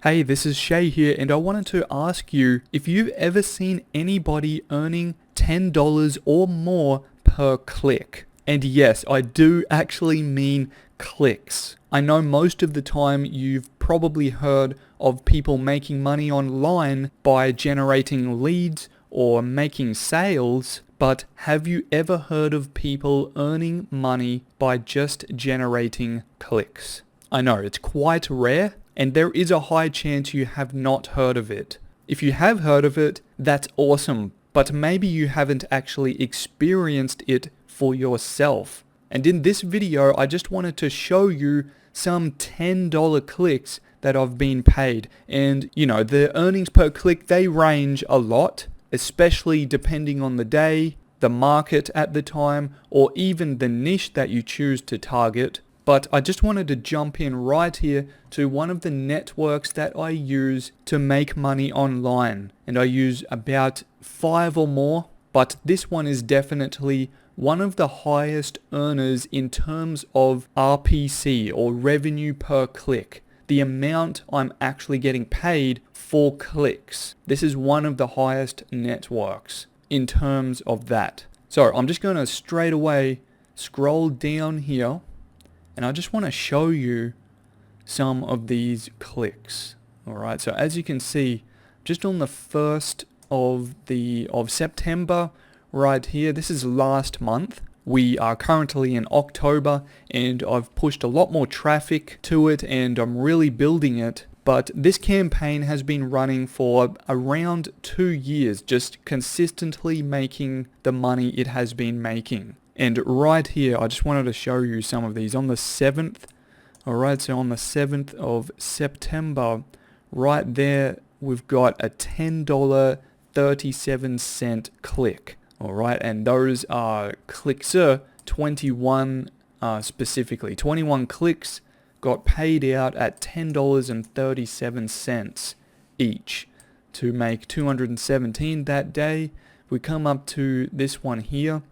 Hey, this is Shay here, and I wanted to ask you if you've ever seen anybody earning $10 or more per click. And yes, I do actually mean clicks. I know most of the time you've probably heard of people making money online by generating leads or making sales, but have you ever heard of people earning money by just generating clicks? I know, it's quite rare, and there is a high chance you have not heard of it. If you have heard of it, that's awesome, but maybe you haven't actually experienced it for yourself. And in this video, I just wanted to show you some $10 clicks that I've been paid. And you know, the earnings per click, they range a lot, especially depending on the day, the market at the time, or even the niche that you choose to target. But I just wanted to jump in right here to one of the networks that I use to make money online. And I use about 5 or more, but this one is definitely one of the highest earners in terms of RPC, or revenue per click. The amount I'm actually getting paid for clicks. This is one of the highest networks in terms of that. So I'm just going to straight away scroll down here, and I just want to show you some of these clicks. Alright, so as you can see, just on the 1st of September, right here, this is last month. We are currently in October, and I've pushed a lot more traffic to it, and I'm really building it. But this campaign has been running for around 2 years, just consistently making the money it has been making. And right here, I just wanted to show you some of these. On the 7th, alright, so on the 7th of September, right there, we've got a $10.37 click. Alright, and those are clicks, 21 specifically. 21 clicks got paid out at $10.37 each to make 217 that day. We come up to this one here,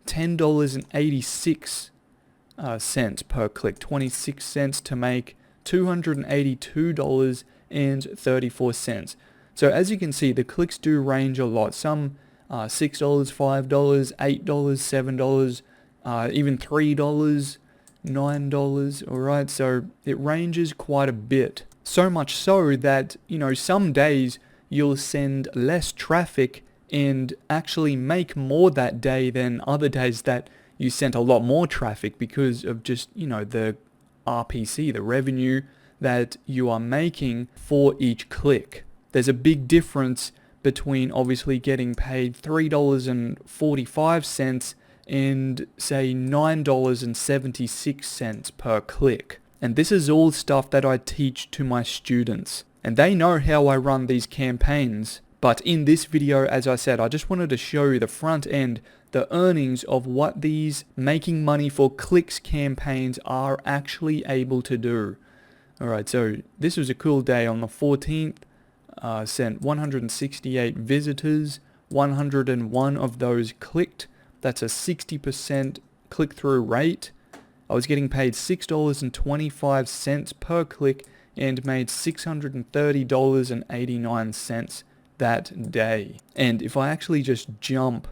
$10.86 per click, 26 cents to make $282.34. So as you can see, the clicks do range a lot. Some $6, $5, $8, $7, even $3, $9, alright, so it ranges quite a bit. So much so that, you know, some days you'll send less traffic and actually make more that day than other days that you sent a lot more traffic because of just, you know, the RPC, the revenue that you are making for each click. There's a big difference between obviously getting paid $3.45 and say $9.76 per click. And this is all stuff that I teach to my students. And they know how I run these campaigns. But in this video, as I said, I just wanted to show you the front end, the earnings of what these making money for clicks campaigns are actually able to do. Alright, so this was a cool day. On the 14th, sent 168 visitors, 101 of those clicked. That's a 60% click-through rate. I was getting paid $6.25 per click and made $630.89 that day. And if I actually just jump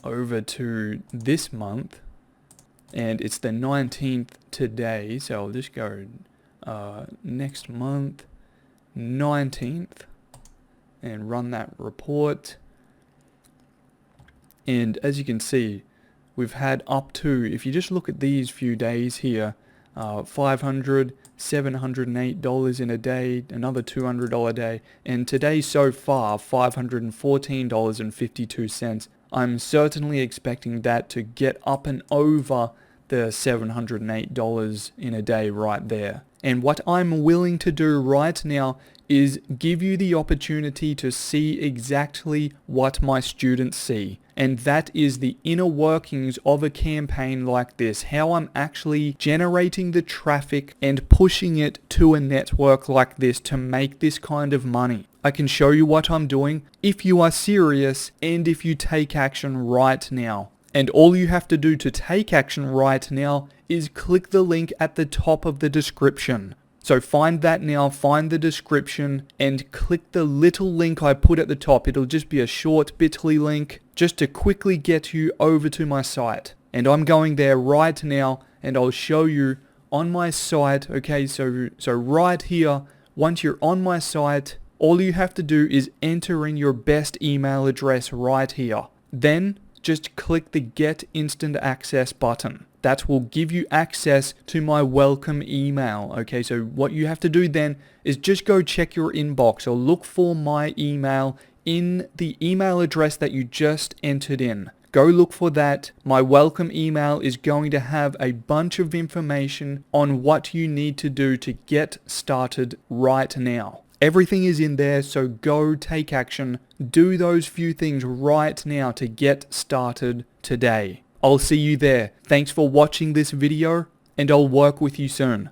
over to this month, and it's the 19th today, so I'll just go next month, 19th, and run that report. And as you can see, we've had up to, if you just look at these few days here, $500, $708 in a day, another $200 a day, and today so far $514.52. I'm certainly expecting that to get up and over the $708 in a day right there. And what I'm willing to do right now is give you the opportunity to see exactly what my students see. And that is the inner workings of a campaign like this, how I'm actually generating the traffic and pushing it to a network like this to make this kind of money. I can show you what I'm doing if you are serious and if you take action right now. And all you have to do to take action right now is click the link at the top of the description. So find that now, find the description and click the little link I put at the top. It'll just be a short bit.ly link just to quickly get you over to my site. And I'm going there right now and I'll show you on my site. Okay, so right here, once you're on my site, all you have to do is enter in your best email address right here. Then just click the Get Instant Access button. That will give you access to my welcome email. Okay, so what you have to do then is just go check your inbox or look for my email in the email address that you just entered in. Go look for that. My welcome email is going to have a bunch of information on what you need to do to get started right now. Everything is in there, so go take action. Do those few things right now to get started today. I'll see you there. Thanks for watching this video, and I'll work with you soon.